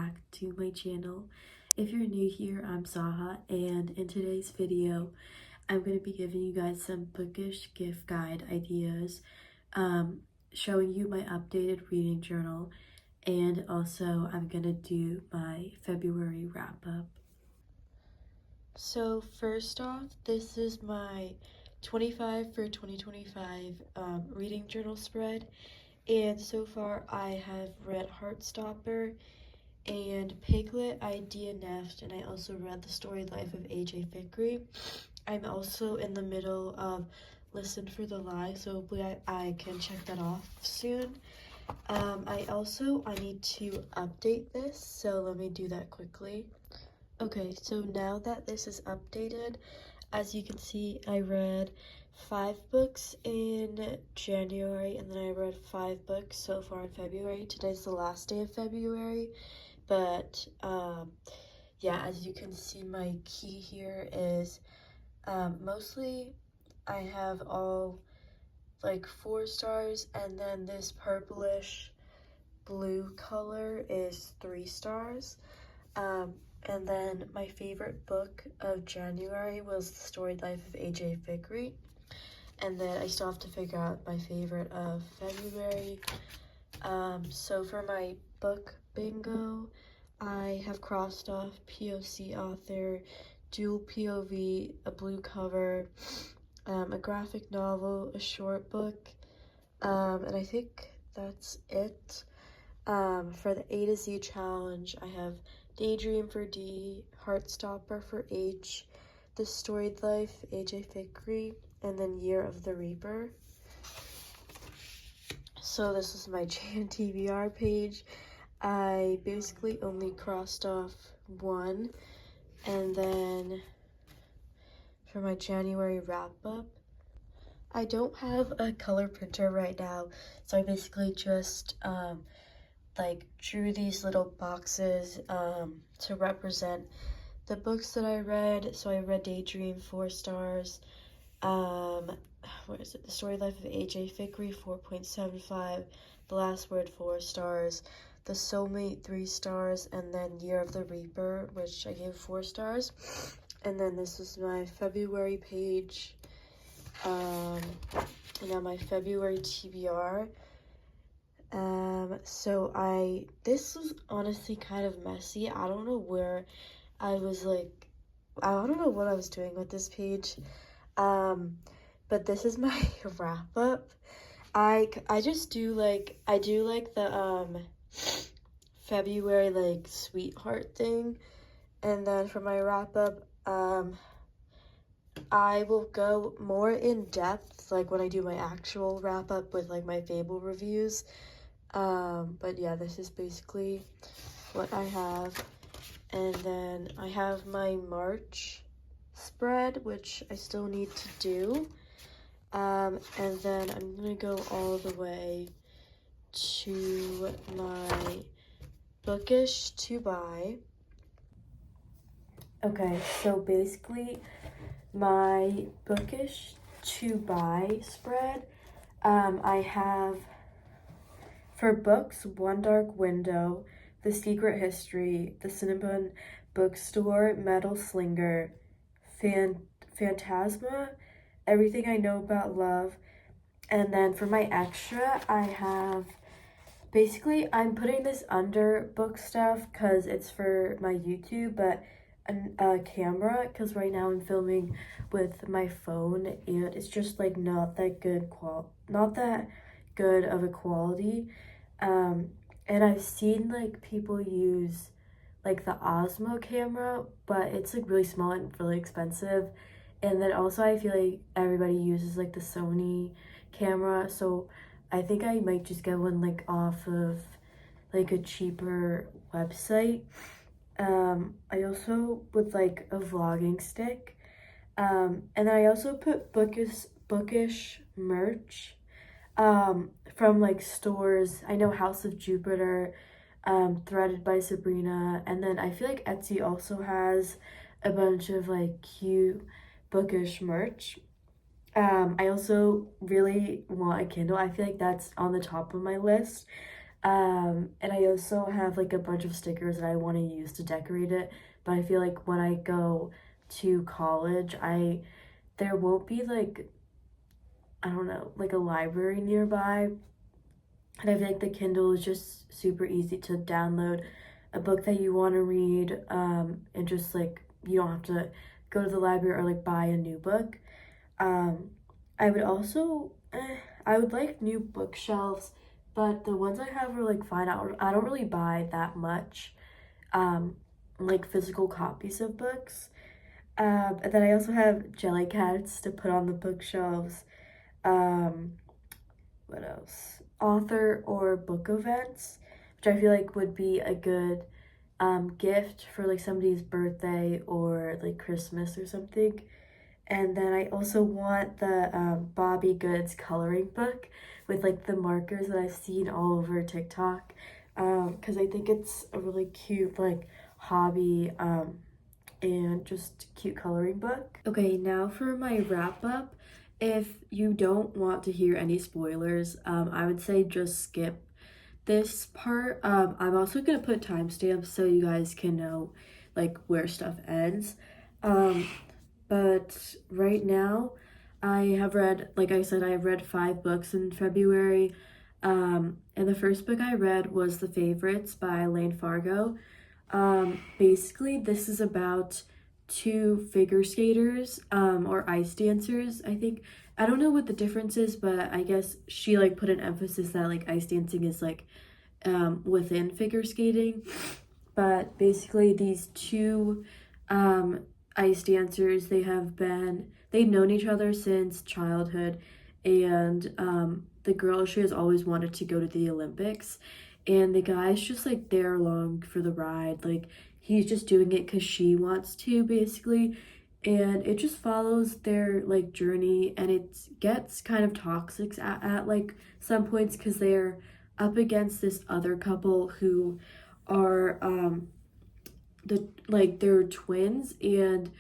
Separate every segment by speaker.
Speaker 1: back to my channel. If you're new here, I'm Zaha, and in today's video I'm going to be giving you guys some bookish gift guide ideas, showing you my updated reading journal, and also I'm going to do my February wrap up. So first off, this is my 25 for 2025 reading journal spread. And so far, I have read Heartstopper and Piglet. I DNF'd, and I also read The Storied Life of A.J. Fikry. I'm also in the middle of Listen for the Lie, so hopefully I can check that off soon. I need to update this, so let me do that quickly. Okay, so now that this is updated, as you can see, I read 5 books in January, and then I read 5 books so far in February. Today's the last day of February, but yeah, as you can see, my key here is mostly I have all like 4 stars, and then this purplish blue color is 3 stars. And then my favorite book of January was The Storied Life of A.J. Fikry. And then I still have to figure out my favorite of February. So for my book bingo, I have crossed off POC author, dual POV, a blue cover, a graphic novel, a short book, and I think that's it. For the A to Z challenge, I have Daydream for D, Heartstopper for H, The Storied Life, A.J. Fikry, and then Year of the Reaper. So this is my JNTBR page. I basically only crossed off 1, and then for my January wrap-up, I don't have a color printer right now, so I basically just drew these little boxes to represent the books that I read. So I read Daydream 4 stars, what is it, The Storied Life of A.J. Fikry 4.75, The Last Word 4 stars, The Soulmate 3 stars, and then Year of the Reaper, which I gave 4 stars. And then this is my February page, now my February TBR. So this was honestly kind of messy. I don't know where I was I don't know what I was doing with this page. But this is my wrap up. I just do the February sweetheart thing, and then for my wrap up, I will go more in depth when I do my actual wrap up with my Fable reviews. But yeah, this is basically what I have. And then I have my March spread, which I still need to do. And then I'm gonna go all the way to my Bookish To Buy. Okay, so basically my Bookish To Buy spread, I have for books, One Dark Window, The Secret History, The Cinnabon Bookstore, Metal Slinger, Phantasma, Everything I Know About Love. And then for my extra, I have, basically I'm putting this under book stuff because it's for my YouTube, but a camera, because right now I'm filming with my phone and it's just not that good of a quality. And I've seen people use the Osmo camera, but it's really small and really expensive. And then also I feel like everybody uses the Sony camera, so I think I might just get one off of a cheaper website. I also would like a vlogging stick. And then I also put bookish merch from stores. I know House of Jupiter, Threaded by Sabrina, and then I feel like Etsy also has a bunch of cute bookish merch. I also really want a Kindle. I feel like that's on the top of my list. And I also have like a bunch of stickers that I want to use to decorate it, but I feel like when I go to college, there won't be like, I don't know, like a library nearby. And I feel like the Kindle is just super easy to download a book that you want to read, and just like you don't have to go to the library or like buy a new book. Um, I would also, I would like new bookshelves, but the ones I have are like fine. I don't really buy that much, um, like physical copies of books. And then I also have jelly cats to put on the bookshelves. Um, what else? Author or book events, which I feel like would be a good gift for like somebody's birthday or like Christmas or something. And then I also want the Bobby Goods coloring book with like the markers that I've seen all over TikTok, because I think it's a really cute like hobby, and just cute coloring book. Okay, now for my wrap up. If you don't want to hear any spoilers, I would say just skip this part. I'm also gonna put timestamps so you guys can know like where stuff ends. Um, but right now, I have read, like I said, I have read 5 books in February. And the first book I read was The Favorites by Lane Fargo. Basically, this is about two figure skaters, or ice dancers, I think. I don't know what the difference is, but I guess she like put an emphasis that like ice dancing is like within figure skating. But basically, these two um, ice dancers, they've known each other since childhood, and the girl, she has always wanted to go to the Olympics, and the guy's just like there along for the ride. Like he's just doing it because she wants to, basically. And it just follows their like journey, and it gets kind of toxic at like some points because they're up against this other couple who are they're twins, and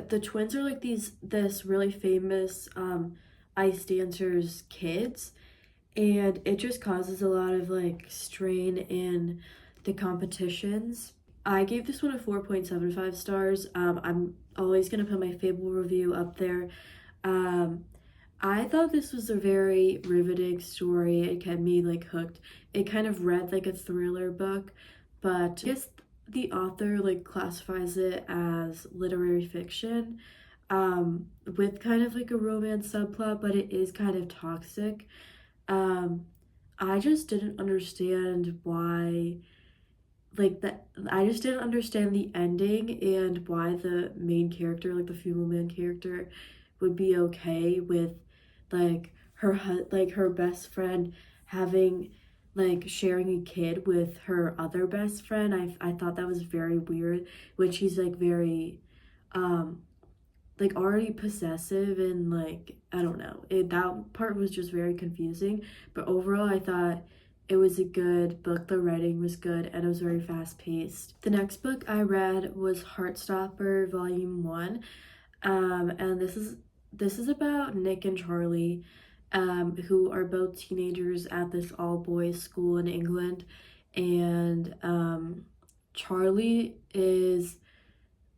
Speaker 1: the twins are like this really famous ice dancers kids, and it just causes a lot of like strain in the competitions. I gave this one a 4.75 stars. I'm always gonna put my Fable review up there. um I thought this was a very riveting story. It kept me like hooked. It kind of read like a thriller book, but I guess the author like classifies it as literary fiction, with kind of like a romance subplot, but it is kind of toxic. Um, I just didn't understand why, like that. I just didn't understand the ending and why the main character, like the female main character, would be okay with like like her best friend having like sharing a kid with her other best friend. I thought that was very weird, which he's like very um like already possessive, and like I don't know, that part was just very confusing. But overall, I thought it was a good book. The writing was good and it was very fast paced. The next book I read was Heartstopper Volume 1. And this is about Nick and Charlie, who are both teenagers at this all boys school in England. And Charlie is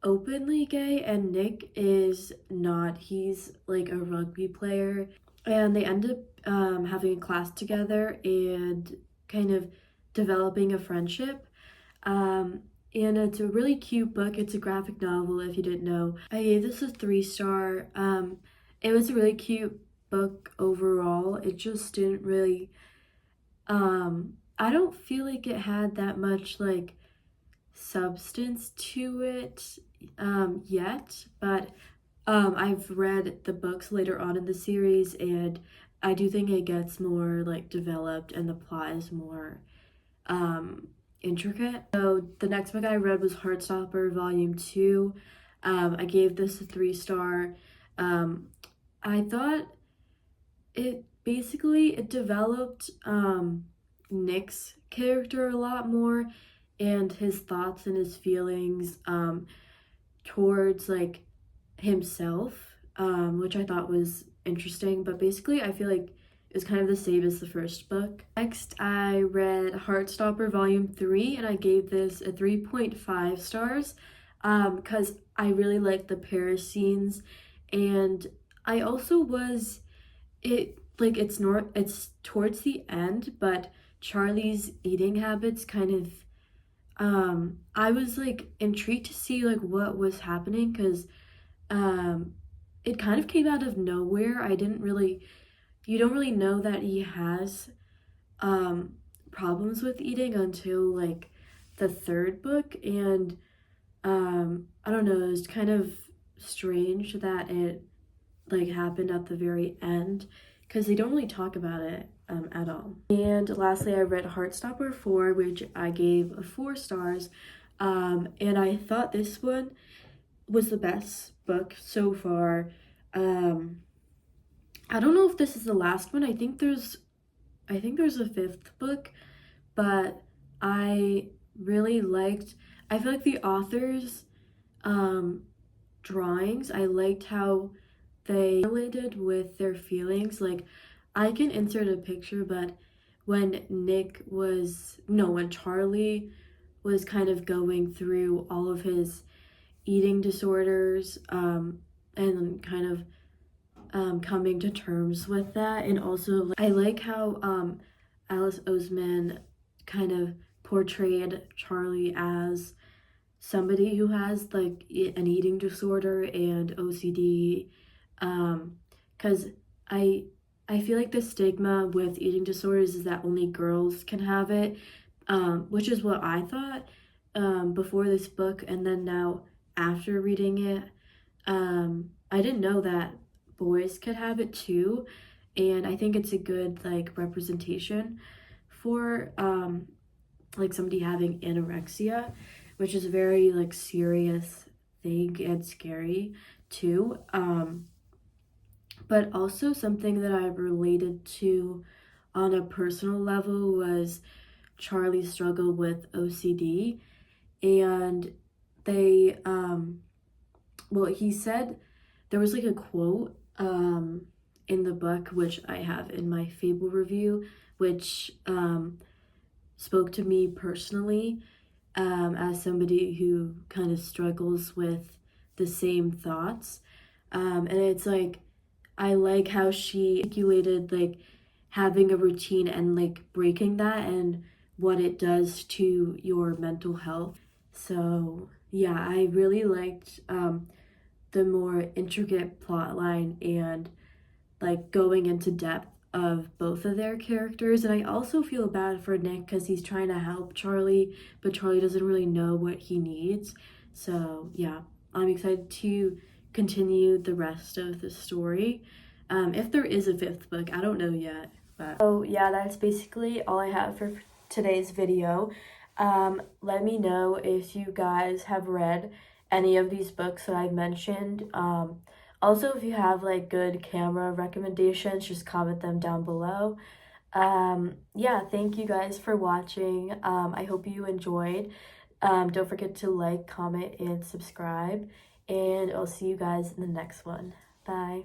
Speaker 1: openly gay and Nick is not. He's like a rugby player, and they end up having a class together and kind of developing a friendship. And it's a really cute book. It's a graphic novel, if you didn't know. I gave this a 3 star. It was a really cute book overall. It just didn't really I don't feel like it had that much like substance to it yet, but I've read the books later on in the series, and I do think it gets more like developed and the plot is more intricate. So the next book I read was Heartstopper Volume 2. I gave this a 3 star. I thought it developed Nick's character a lot more, and his thoughts and his feelings towards like himself, which I thought was interesting. But basically, I feel like it was kind of the same as the first book. Next, I read Heartstopper Volume 3, and I gave this a 3.5 stars because I really liked the Paris scenes, and I also was, it's towards the end, but Charlie's eating habits kind of, I was like intrigued to see like what was happening because it kind of came out of nowhere. You don't really know that he has problems with eating until like the third book, and I don't know, it was kind of strange that it like happened at the very end because they don't really talk about it at all. And lastly, I read Heartstopper 4, which I gave a 4 stars, and I thought this one was the best book so far. I don't know if this is the last one. I think there's a 5th book, but I really liked, I feel like the author's drawings, I liked how they related with their feelings. Like, I can insert a picture, but when Charlie was kind of going through all of his eating disorders, and kind of coming to terms with that, and also I like how Alice Oseman kind of portrayed Charlie as somebody who has like an eating disorder and OCD, because I feel like the stigma with eating disorders is that only girls can have it, which is what I thought before this book, and then now after reading it, I didn't know that boys could have it too, and I think it's a good like representation for like somebody having anorexia, which is a very like serious thing and scary too, but also something that I related to on a personal level was Charlie's struggle with OCD, and they he said, there was like a quote in the book, which I have in my Fable review, which spoke to me personally, as somebody who kind of struggles with the same thoughts, and it's like, I like how she articulated like having a routine and like breaking that and what it does to your mental health. So yeah, I really liked the more intricate plot line and like going into depth of both of their characters. And I also feel bad for Nick because he's trying to help Charlie, but Charlie doesn't really know what he needs. So yeah, I'm excited to continue the rest of the story. If there is a 5th book, I don't know yet. But oh yeah, that's basically all I have for today's video. Let me know if you guys have read any of these books that I've mentioned. Also, if you have like good camera recommendations, just comment them down below. Yeah, thank you guys for watching. I hope you enjoyed. Don't forget to like, comment, and subscribe, and I'll see you guys in the next one. Bye.